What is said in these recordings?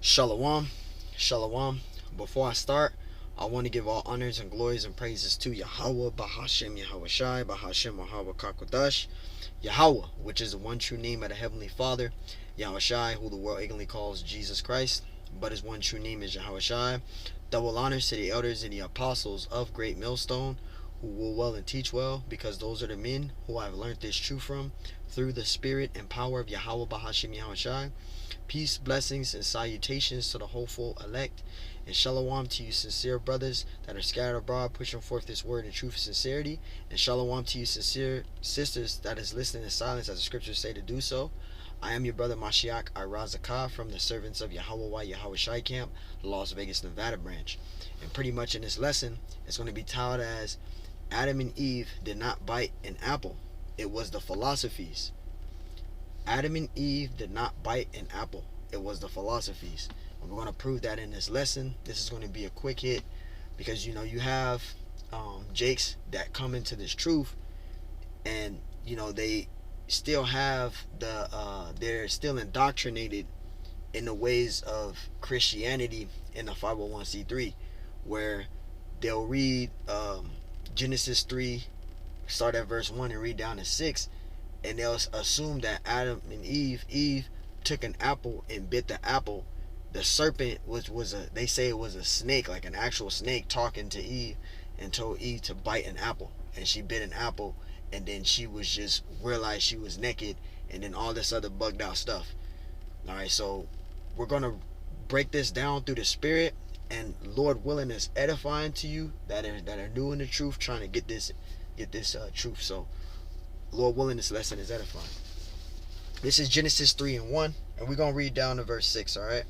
Shalom, shalom. Before I start, I want to give all honors and glories and praises to Yahweh, Bahashem Yahweh Shai, Bahashem Yahweh Kakodash, Yahweh, which is the one true name of the Heavenly Father, Yahweh Shai, who the world ignorantly calls Jesus Christ, but his one true name is Yahweh Shai. Double honors to the elders and the apostles of Great Millstone, who will well and teach well, because those are the men who I have learned this truth from, through the spirit and power of Yahweh, Bahashem Yahweh Shai. Peace, blessings, and salutations to the hopeful elect, and shalom to you sincere brothers that are scattered abroad, pushing forth this word in truth and sincerity, and shalom to you sincere sisters that is listening in silence as the scriptures say to do so. I am your brother Mashiach Irazakah from the servants of Yahweh Yahweh Shai Camp, Las Vegas, Nevada branch. And pretty much in this lesson, it's going to be titled as Adam and Eve did not bite an apple. It was the philosophies. Adam and Eve did not bite an apple. It was the philosophies. And we're going to prove that in this lesson. This is going to be a quick hit because, you have jakes that come into this truth and, they still have they're still indoctrinated in the ways of Christianity in the 501c3, where they'll read Genesis 3, start at verse 1 and read down to 6, and they'll assume that Adam and Eve took an apple and bit the apple. The serpent they say it was a snake, like an actual snake talking to Eve, and told Eve to bite an apple, and she bit an apple, and then she was just realized she was naked, and then all this other bugged out stuff. All right, so we're gonna break this down through the spirit, and Lord willing, is edifying to you that are new in the truth, trying to get this truth. So Lord willing, this lesson is edifying. This is Genesis 3 and 1, and we're going to read down to verse 6, all right?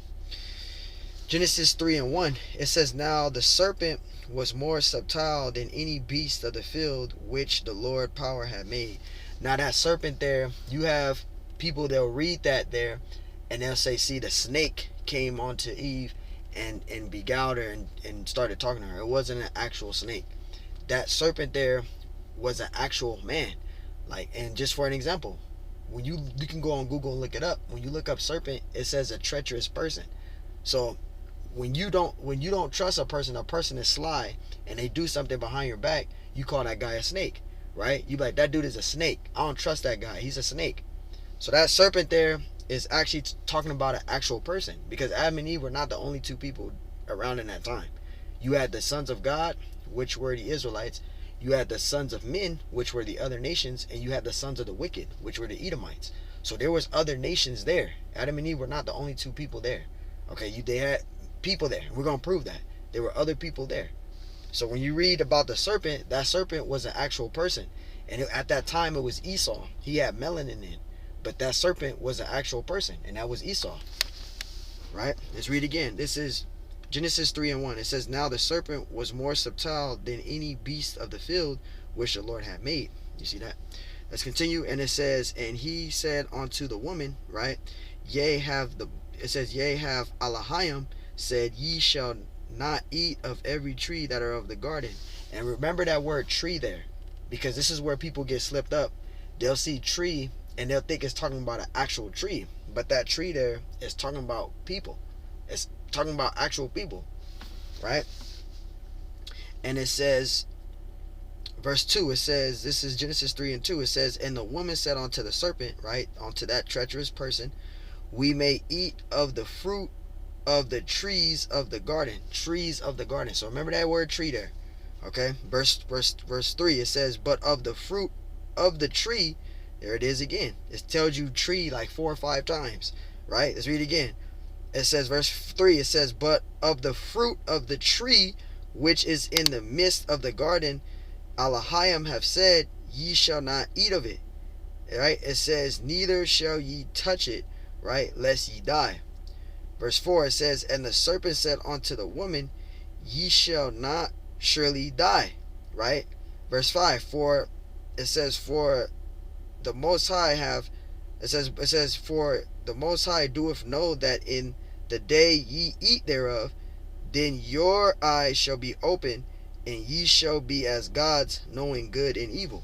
Genesis 3 and 1, it says, Now the serpent was more subtle than any beast of the field which the Lord power had made. Now that serpent there, you have people, they'll read that there, and they'll say, see, the snake came onto Eve and beguiled her and started talking to her. It wasn't an actual snake. That serpent there was an actual man. And just for an example, when you can go on Google and look it up. When you look up serpent, it says a treacherous person. So when you don't trust a person is sly, and they do something behind your back, you call that guy a snake, right? You be like, that dude is a snake. I don't trust that guy. He's a snake. So that serpent there is actually talking about an actual person, because Adam and Eve were not the only two people around in that time. You had the sons of God, which were the Israelites. You had the sons of men, which were the other nations, and you had the sons of the wicked, which were the Edomites. So there was other nations there. Adam and Eve were not the only two people there. Okay, they had people there. We're going to prove that. There were other people there. So when you read about the serpent, that serpent was an actual person. And at that time, it was Esau. He had melanin in. But that serpent was an actual person, and that was Esau. Right? Let's read again. This is Genesis 3 and 1. It says, Now the serpent was more subtle than any beast of the field which the Lord had made. You see that? Let's continue. And it says, And he said unto the woman, right? Yea, have Elohim said, Ye shall not eat of every tree that are of the garden. And remember that word tree there, because this is where people get slipped up. They'll see tree and they'll think it's talking about an actual tree. But that tree there is talking about people. It's talking about actual people, right? And it says, verse 2, it says, this is Genesis 3 and 2, it says, And the woman said unto the serpent, right, unto that treacherous person, We may eat of the fruit of the trees of the garden. Trees of the garden. So remember that word tree there. Okay, verse 3, it says, But of the fruit of the tree, there it is again. It tells you tree like 4 or 5 times, right? Let's read it again. It says, verse 3, it says, But of the fruit of the tree which is in the midst of the garden, Elohim have said, Ye shall not eat of it. Right? It says, Neither shall ye touch it, right, lest ye die. Verse 4, it says, And the serpent said unto the woman, Ye shall not surely die. Right? Verse 5, For it says, For the Most High For the Most High doeth know that in the day ye eat thereof, then your eyes shall be open, and ye shall be as gods, knowing good and evil.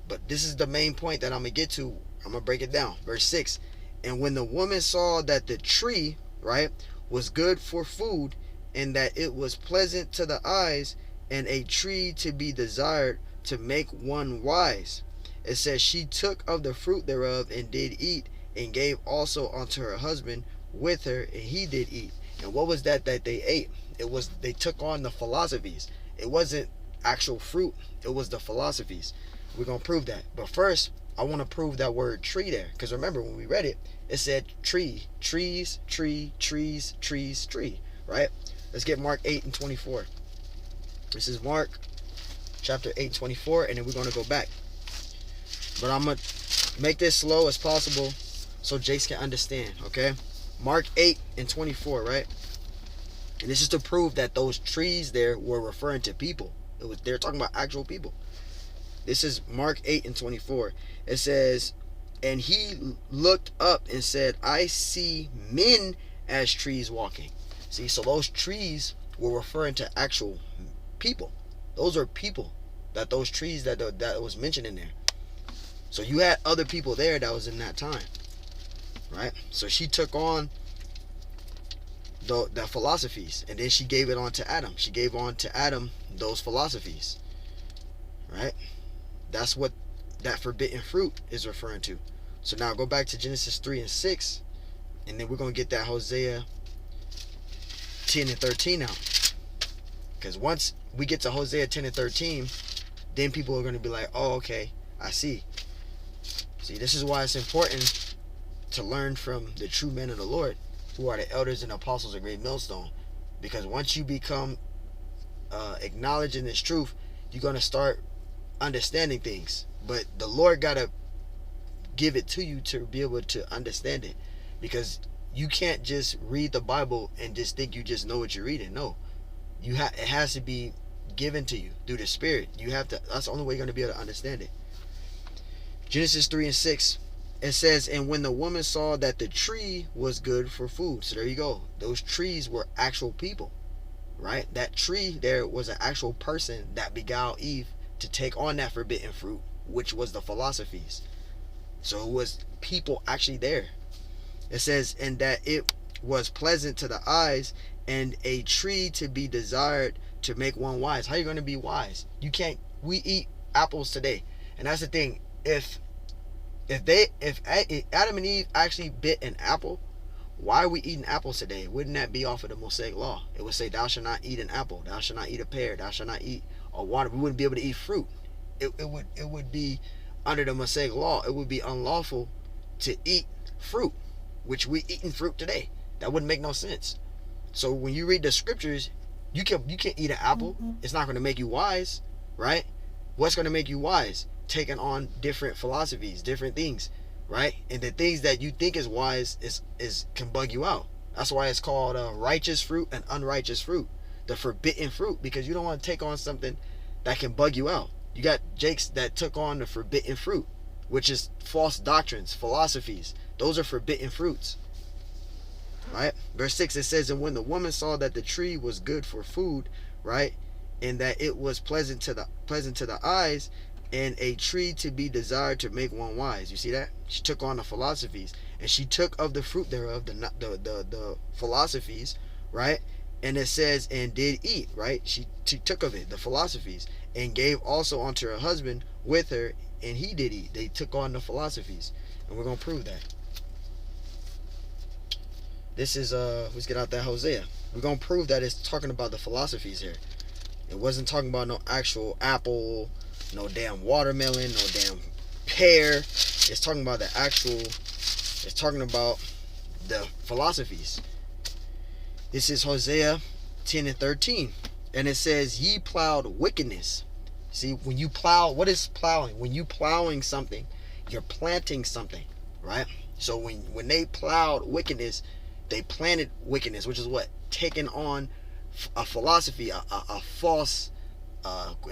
But this is the main point that I'm going to get to. I'm going to break it down. Verse 6, And when the woman saw that the tree, right, was good for food, and that it was pleasant to the eyes, and a tree to be desired to make one wise. It says, she took of the fruit thereof and did eat, and gave also unto her husband with her, and he did eat. And what was that they ate? It was, they took on the philosophies. It wasn't actual fruit, it was the philosophies. We're going to prove that. But first, I want to prove that word tree there. Because remember, when we read it, it said tree, trees, tree, trees, trees, tree. Right? Let's get Mark 8:24. This is Mark chapter 8:24, and then we're going to go back. But I'm going to make this slow as possible so Jace can understand, okay? Mark 8:24, right? And this is to prove that those trees there were referring to people. They're talking about actual people. This is Mark 8:24. It says, and he looked up and said, I see men as trees walking. See, so those trees were referring to actual people. Those are people, that those trees that was mentioned in there. So you had other people there that was in that time, right? So she took on the philosophies, and then she gave it on to Adam. She gave on to Adam those philosophies, right? That's what that forbidden fruit is referring to. So now go back to Genesis 3:6, and then we're going to get that Hosea 10:13 out. Because once we get to Hosea 10:13, then people are going to be like, oh, okay, I see. See, this is why it's important to learn from the true men of the Lord, who are the elders and apostles of Great Millstone. Because once you become acknowledging this truth, you're going to start understanding things. But the Lord got to give it to you to be able to understand it. Because you can't just read the Bible and just think you just know what you're reading. No. It has to be given to you through the Spirit. You have to. That's the only way you're going to be able to understand it. Genesis 3:6, it says, and when the woman saw that the tree was good for food. So there you go. Those trees were actual people, right? That tree there was an actual person that beguiled Eve to take on that forbidden fruit, which was the philosophies. So it was people actually there. It says, and that it was pleasant to the eyes, and a tree to be desired to make one wise. How are you going to be wise? You can't. We eat apples today, and that's the thing. If Adam and Eve actually bit an apple, why are we eating apples today? Wouldn't that be off of the Mosaic law? It would say, thou shalt not eat an apple, thou shalt not eat a pear, thou shalt not eat a water. We wouldn't be able to eat fruit. It would be under the Mosaic law. It would be unlawful to eat fruit, which we eating fruit today. That wouldn't make no sense. So when you read the scriptures, you can't eat an apple. It's not going to make you wise, right? What's going to make you wise? Taking on different philosophies, different things, right? And the things that you think is wise is can bug you out. That's why it's called righteous fruit and unrighteous fruit, the forbidden fruit, because you don't want to take on something that can bug you out. You got Jakes that took on the forbidden fruit, which is false doctrines, philosophies. Those are forbidden fruits, right? Verse 6, it says, and when the woman saw that the tree was good for food, right, and that it was pleasant to the eyes, and a tree to be desired to make one wise. You see that? She took on the philosophies, and she took of the fruit thereof, the philosophies, right? And it says, and did eat, right? She took of it, the philosophies, and gave also unto her husband with her, and he did eat. They took on the philosophies, and we're going to prove that. This is, let's get out that Hosea. We're going to prove that it's talking about the philosophies here. It wasn't talking about no actual apple, no damn watermelon, no damn pear. It's talking about the actual, it's talking about the philosophies. This is Hosea 10:13. And it says, ye plowed wickedness. See, when you plow, what is plowing? When you plowing something, you're planting something, right? So when they plowed wickedness, they planted wickedness, which is what? Taking on a philosophy, a false,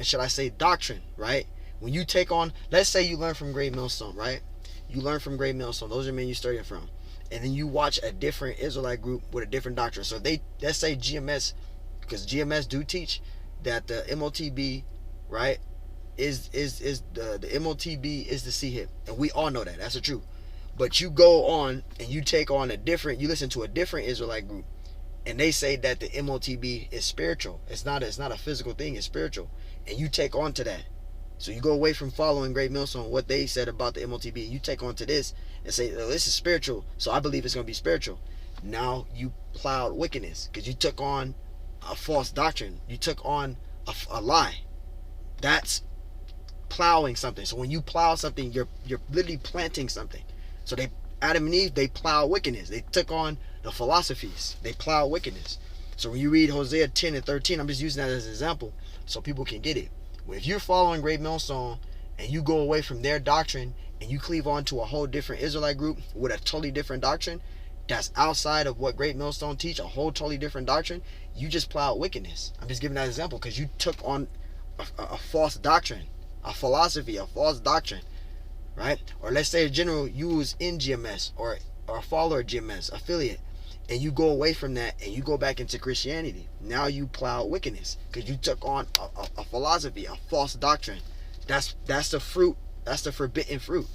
should I say, doctrine, right? When you take on, let's say you learn from Great Millstone, right? You learn from Great Millstone. Those are men you studying from. And then you watch a different Israelite group with a different doctrine. So let's say GMS, because GMS do teach that the MOTB, right, is the MOTB is the C-hip. And we all know that. That's the truth. But you go on and you take on you listen to a different Israelite group, and they say that the MOTB is spiritual. It's not a physical thing, it's spiritual. And you take on to that. So you go away from following Great Millstone, what they said about the MOTB, you take on to this and say, oh, this is spiritual, so I believe it's going to be spiritual. Now you plowed wickedness because you took on a false doctrine. You took on a lie. That's plowing something. So when you plow something, you're literally planting something. So Adam and Eve, they plowed wickedness. They took on the philosophies. They plowed wickedness. So when you read Hosea 10 and 13, I'm just using that as an example so people can get it. If you're following Great Millstone and you go away from their doctrine and you cleave on to a whole different Israelite group with a totally different doctrine that's outside of what Great Millstone teach, a whole totally different doctrine, you just plowed wickedness. I'm just giving that example because you took on a false doctrine, a philosophy, a false doctrine, right? Or let's say in general, you was in GMS or a follower of GMS, affiliate, and you go away from that and you go back into Christianity. Now you plow wickedness because you took on a philosophy, a false doctrine. That's the fruit. That's the forbidden fruit.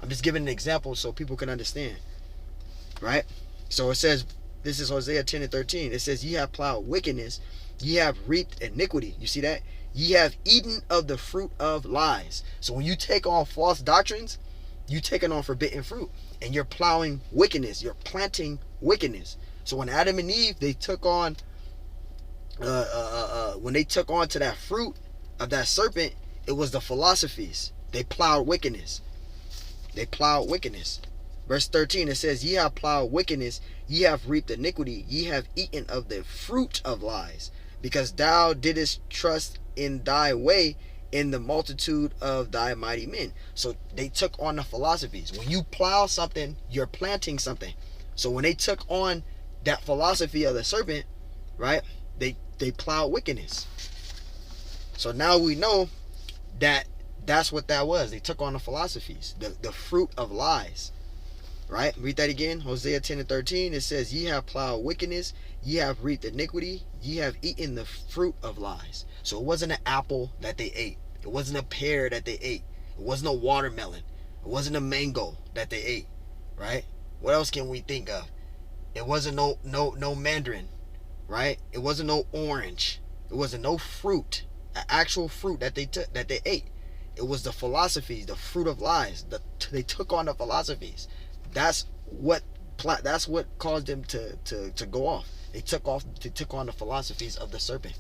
I'm just giving an example so people can understand, right? So it says, this is Hosea 10 and 13. It says, ye have plowed wickedness, ye have reaped iniquity. You see that? Ye have eaten of the fruit of lies. So when you take on false doctrines, you taking on forbidden fruit, and you're plowing wickedness. You're planting wickedness. So when Adam and Eve, they took on, when they took on to that fruit of that serpent, it was the philosophies. They plowed wickedness. They plowed wickedness. Verse 13, it says, ye have plowed wickedness, ye have reaped iniquity, ye have eaten of the fruit of lies, because thou didst trust in thy way in the multitude of thy mighty men. So they took on the philosophies. When you plow something, you're planting something. So when they took on that philosophy of the serpent, right, they plowed wickedness. So now we know that that's what that was. They took on the philosophies, the fruit of lies. Right? Read that again. Hosea 10 and 13. It says, ye have plowed wickedness, ye have reaped iniquity, ye have eaten the fruit of lies. So it wasn't an apple that they ate. It wasn't a pear that they ate. It wasn't a watermelon. It wasn't a mango that they ate. Right? What else can we think of? It wasn't no mandarin. Right? It wasn't no orange. It wasn't no fruit. An actual fruit that they ate. It was the philosophies, the fruit of lies. They took on the philosophies. That's what caused them to go off. They took on the philosophies of the serpent.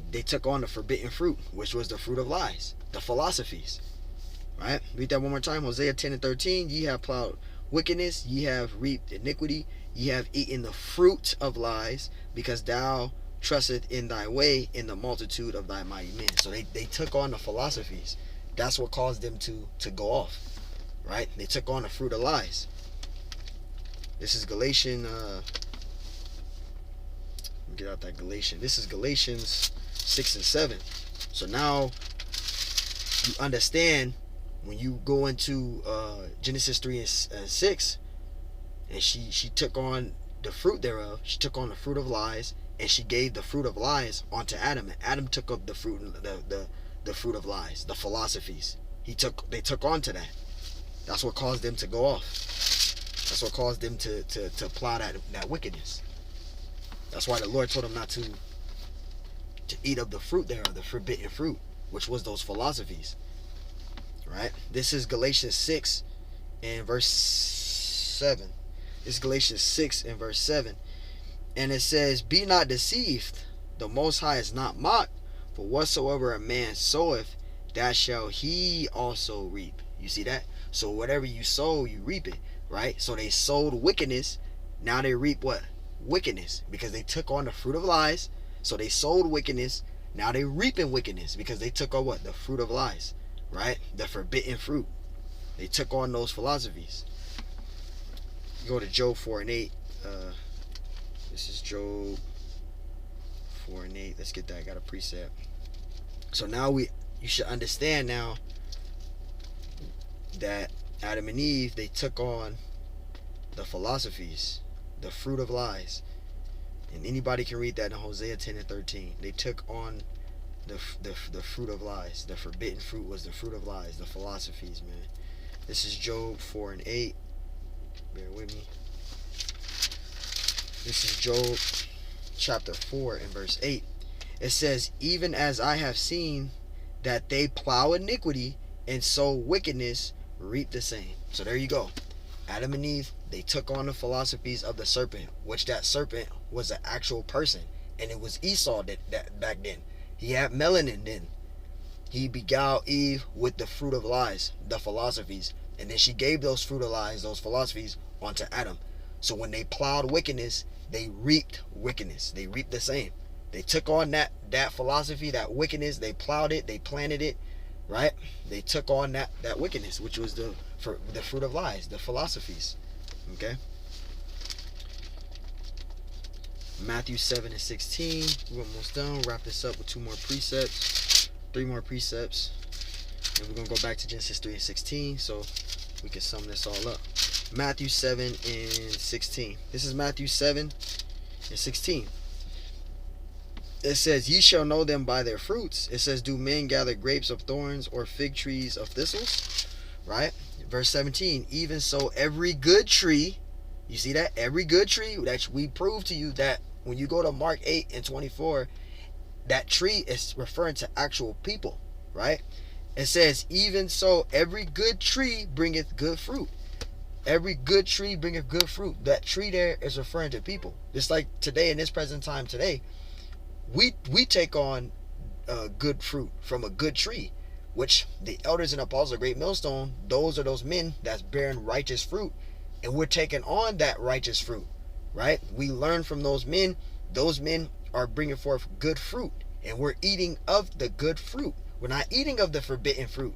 They took on the forbidden fruit, which was the fruit of lies, the philosophies. Right? Read that one more time. Hosea 10 and 13. Ye have plowed wickedness, ye have reaped iniquity, ye have eaten the fruit of lies, because thou trusteth in thy way in the multitude of thy mighty men. So they took on the philosophies. That's what caused them to go off. Right? They took on the fruit of lies. This is Galatians. Get out that Galatians. This is Galatians 6 and 7. So now you understand when you go into Genesis 3 and 6, and she took on the fruit thereof. She took on the fruit of lies, and she gave the fruit of lies onto Adam, and Adam took up the fruit of lies, the philosophies. They took on to that. That's what caused them to go off. That's what caused them to plow that wickedness. That's why the Lord told them not to eat of the fruit there, the forbidden fruit, which was those philosophies. Right? This is Galatians 6 and verse 7. This is Galatians 6 and verse 7. And it says, be not deceived, the Most High is not mocked, for whatsoever a man soweth, that shall he also reap. You see that? So whatever you sow, you reap it, right? So they sowed wickedness. Now they reap what? Wickedness, because they took on the fruit of lies. So they sowed wickedness. Now they reaping wickedness because they took on what? The fruit of lies, right? The forbidden fruit. They took on those philosophies. Go to Job 4 and 8. This is Job 4 and 8. Let's get that. I got a precept. So now you should understand now that Adam and Eve, they took on the philosophies, the fruit of lies. And anybody can read that in Hosea 10 and 13. They took on the fruit of lies. The forbidden fruit was the fruit of lies, the philosophies, man. This is Job 4 and 8. Bear with me. This is Job chapter 4 and verse 8. It says, even as I have seen that they plow iniquity and sow wickedness, reap the same. So there you go. Adam and Eve, they took on the philosophies of the serpent, which that serpent was an actual person. And it was Esau that back then. He had melanin then. He beguiled Eve with the fruit of lies, the philosophies. And then she gave those fruit of lies, those philosophies, onto Adam. So when they plowed wickedness, they reaped wickedness. They reaped the same. They took on that philosophy, that wickedness. They plowed it. They planted it, right? They took on that wickedness, which was the fruit of lies, the philosophies. Okay. Matthew 7 and 16. We're almost done. Wrap this up with 2 more precepts, 3 more precepts, and we're gonna go back to Genesis 3 and 16, so we can sum this all up. Matthew 7 and 16. This is Matthew 7 and 16. It says, ye shall know them by their fruits. It says, do men gather grapes of thorns or fig trees of thistles? Right? Verse 17, even so every good tree, you see that? Every good tree, that we prove to you that when you go to Mark 8 and 24, that tree is referring to actual people, right? It says, even so every good tree bringeth good fruit. Every good tree bringeth good fruit. That tree there is referring to people. Just like today, in this present time today, we take on good fruit from a good tree, which the elders and apostles of Great Millstone, those are those men that's bearing righteous fruit, and we're taking on that righteous fruit, right? We learn from those men. Those men are bringing forth good fruit, and we're eating of the good fruit. We're not eating of the forbidden fruit.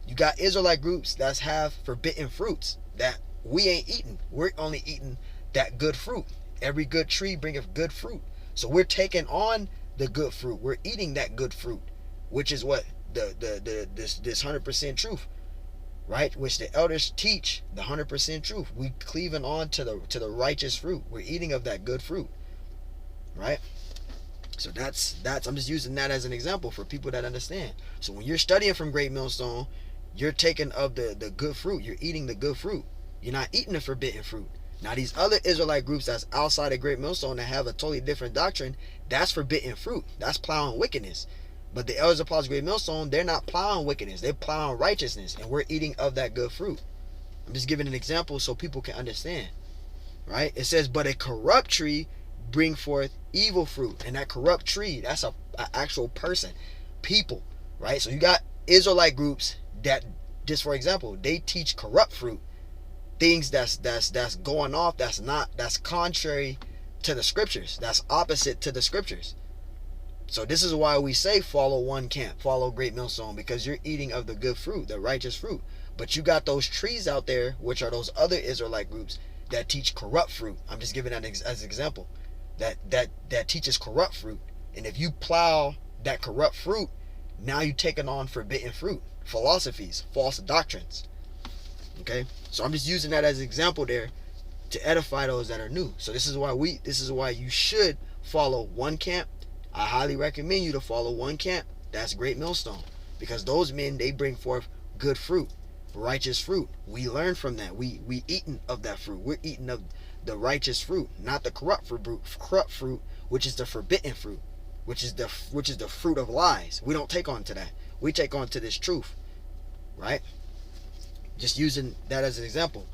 You got Israelite groups that have forbidden fruits that we ain't eating. We're only eating that good fruit. Every good tree bringeth good fruit. So we're taking on the good fruit. We're eating that good fruit, which is what this 100% truth, right? Which the elders teach, the 100% truth. We cleaving on to the righteous fruit. We're eating of that good fruit, right? So that's I'm just using that as an example for people that understand. So when you're studying from Great Millstone, you're taking of the good fruit. You're eating the good fruit. You're not eating the forbidden fruit. Now these other Israelite groups that's outside of Great Millstone that have a totally different doctrine, that's forbidden fruit. That's plowing wickedness. But the elders apostles of Great Millstone, they're not plowing wickedness. They're plowing righteousness, and we're eating of that good fruit. I'm just giving an example so people can understand, right? It says, but a corrupt tree bring forth evil fruit. And that corrupt tree, that's a actual person, people, right? So you got Israelite groups that, just for example, they teach corrupt fruit. Things that's going off, that's contrary to the scriptures, that's opposite to the scriptures. So this is why we say follow one camp, follow Great Millstone, because you're eating of the good fruit, the righteous fruit. But you got those trees out there, which are those other Israelite groups that teach corrupt fruit. I'm just giving that as an example, that teaches corrupt fruit. And if you plow that corrupt fruit, now you're taking on forbidden fruit, philosophies, false doctrines. Okay, so I'm just using that as an example there to edify those that are new. So this is why you should follow one camp. I highly recommend you to follow one camp. That's Great Millstone, because those men, they bring forth good fruit, righteous fruit. We learn from that. We eating of that fruit. We're eating of the righteous fruit, not the corrupt fruit, which is the forbidden fruit, which is the fruit of lies. We don't take on to that. We take on to this truth, right? Just using that as an example.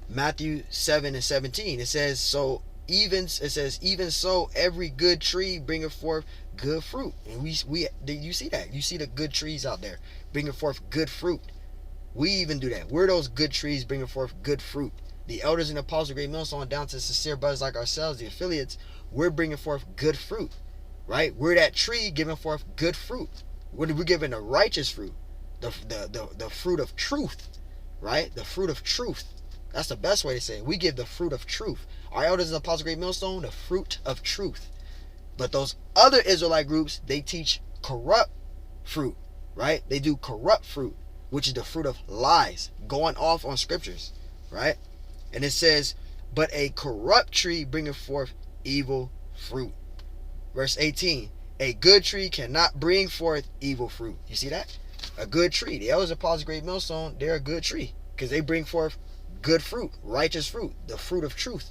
Matthew 7 and 17. It says, even so every good tree bringeth forth good fruit. And you see that. You see the good trees out there bringing forth good fruit. We even do that. We're those good trees bringing forth good fruit. The elders and apostles of Great Millstone, down to sincere brothers like ourselves, the affiliates, we're bringing forth good fruit, right? We're that tree giving forth good fruit. We're giving the righteous fruit, the fruit of truth, right? The fruit of truth. That's the best way to say it. We give the fruit of truth. Our elders and apostles of Great Millstone, the fruit of truth. But those other Israelite groups, they teach corrupt fruit, right? They do corrupt fruit, which is the fruit of lies, going off on scriptures, right? And it says, but a corrupt tree bringeth forth evil fruit. Verse 18, a good tree cannot bring forth evil fruit. You see that? A good tree. The elders and apostles of Great Millstone, they're a good tree because they bring forth good fruit, righteous fruit, the fruit of truth,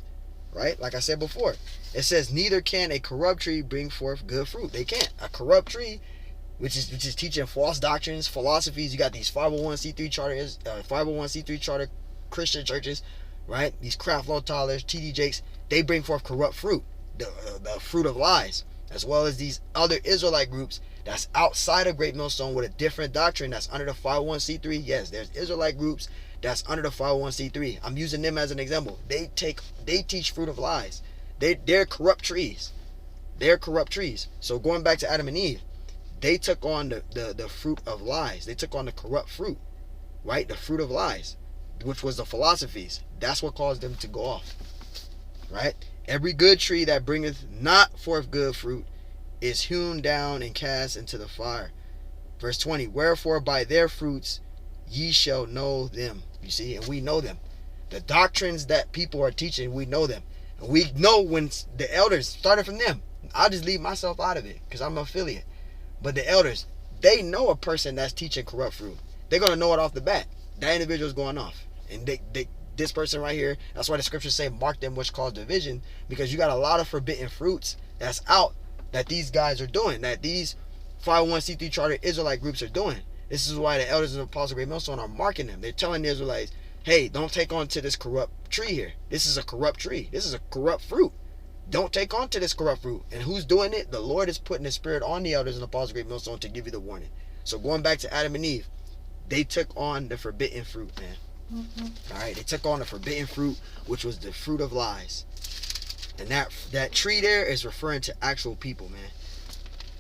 right? Like I said before, it says neither can a corrupt tree bring forth good fruit. They can't. A corrupt tree, which is teaching false doctrines, philosophies. You got these 501c3 charters, 501c3 charter Christian churches, right? These craft law toddlers, TD Jakes, they bring forth corrupt fruit, the fruit of lies, as well as these other Israelite groups that's outside of Great Millstone with a different doctrine that's under the 501c3. Yes, there's Israelite groups that's under the 501c3. I'm using them as an example. They teach fruit of lies. They're corrupt trees. They're corrupt trees. So going back to Adam and Eve, they took on the fruit of lies. They took on the corrupt fruit, right? The fruit of lies, which was the philosophies. That's what caused them to go off, right? Every good tree that bringeth not forth good fruit is hewn down and cast into the fire. Verse 20, wherefore by their fruits ye shall know them. You see, and we know them. The doctrines that people are teaching, we know them. And we know when the elders, started from them. I'll just leave myself out of it because I'm an affiliate. But the elders, they know a person that's teaching corrupt fruit. They're going to know it off the bat. That individual's going off. And this person right here, that's why the scriptures say, mark them which cause division, because you got a lot of forbidden fruits that's out that these guys are doing, that these 501c3 charter Israelite groups are doing. This is why the elders of the Apostles of Great Millstone are marking them. They're telling the Israelites, hey, don't take on to this corrupt tree here. This is a corrupt tree. This is a corrupt fruit. Don't take on to this corrupt fruit. And who's doing it? The Lord is putting his spirit on the elders and the Apostles of Great Millstone to give you the warning. So going back to Adam and Eve, they took on the forbidden fruit, man. All right, they took on the forbidden fruit, which was the fruit of lies. And that tree there is referring to actual people, man.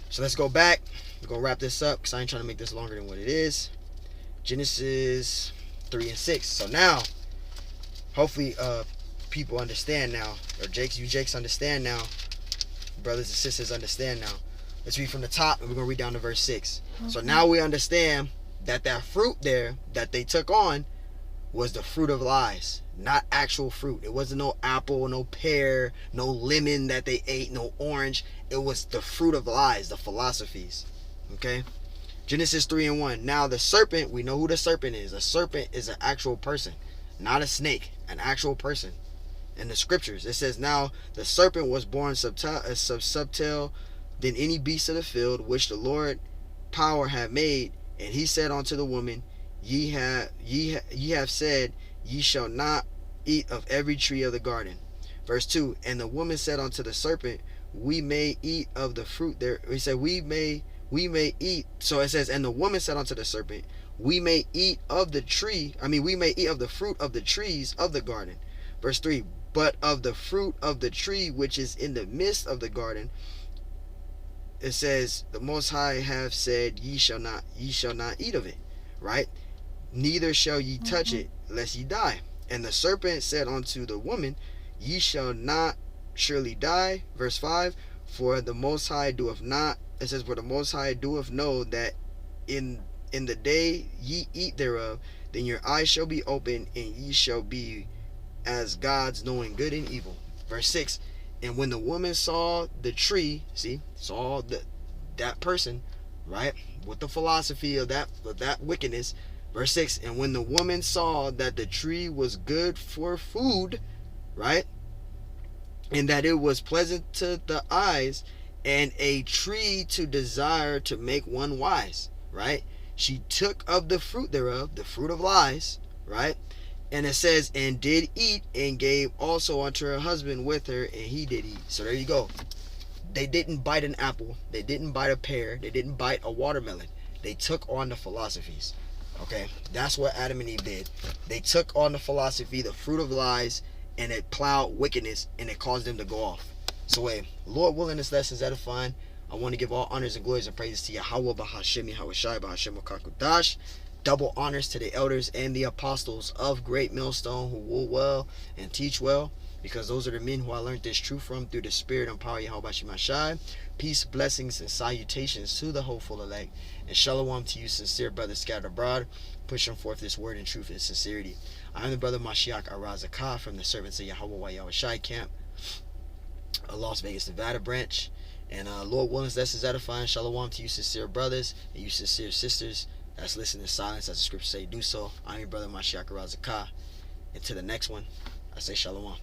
So let's go back. We're going to wrap this up because I ain't trying to make this longer than what it is. Genesis 3 and 6. So now, hopefully, people understand now, or you Jakes understand now, brothers and sisters understand now. Let's read from the top and we're going to read down to verse 6. So now we understand that fruit there that they took on was the fruit of lies, not actual fruit. It wasn't no apple, no pear, no lemon that they ate, no orange. It was the fruit of lies, the philosophies. Okay? Genesis 3 and 1. Now the serpent, we know who the serpent is. A serpent is an actual person, not a snake, an actual person. In the scriptures, it says, now the serpent was born subtile than any beast of the field, which the Lord power had made. And he said unto the woman, ye have said, ye shall not eat of every tree of the garden. Verse 2, and the woman said unto the serpent, we may eat of the fruit there. He said, we may eat. So it says, and the woman said unto the serpent, we may eat of the tree. We may eat of the fruit of the trees of the garden. Verse 3, but of the fruit of the tree which is in the midst of the garden, it says, the Most High have said, ye shall not eat of it. Right? Neither shall ye touch it, lest ye die. And the serpent said unto the woman, ye shall not surely die. Verse 5, for the Most High doeth not, it says, for the Most High doeth know that in the day ye eat thereof, then your eyes shall be opened, and ye shall be as gods, knowing good and evil. Verse 6, and when the woman saw the tree, saw that person, right, with the philosophy of that wickedness. Verse 6, and when the woman saw that the tree was good for food, right, and that it was pleasant to the eyes, and a tree to desire to make one wise, right, she took of the fruit thereof, the fruit of lies, right, and it says, and did eat, and gave also unto her husband with her, and he did eat. So there you go. They didn't bite an apple, they didn't bite a pear, they didn't bite a watermelon. They took on the philosophies. Okay, that's what Adam and Eve did. They took on the philosophy, the fruit of lies, and it plowed wickedness, and it caused them to go off. So Lord willing, this lesson is edifying. I want to give all honors and glories and praises to Yahweh, Bahashem, Yahweh Shai, Bahashem, Kakudash. Double honors to the elders and the apostles of Great Millstone who rule well and teach well, because those are the men who I learned this truth from through the spirit and power of Yahweh Shai. Peace, blessings, and salutations to the hopeful elect. And shalom to you, sincere brothers scattered abroad, pushing forth this word in truth and sincerity. I am the brother Mashiach Arazakah from the Servants of Yahweh Yahweh Shai camp, a Las Vegas, Nevada branch. And Lord willing, this is edifying. Shalom to you, sincere brothers, and you sincere sisters that's listening in silence, as the scriptures say, do so. I'm your brother Mashiach Arazakah. And to the next one, I say shalom.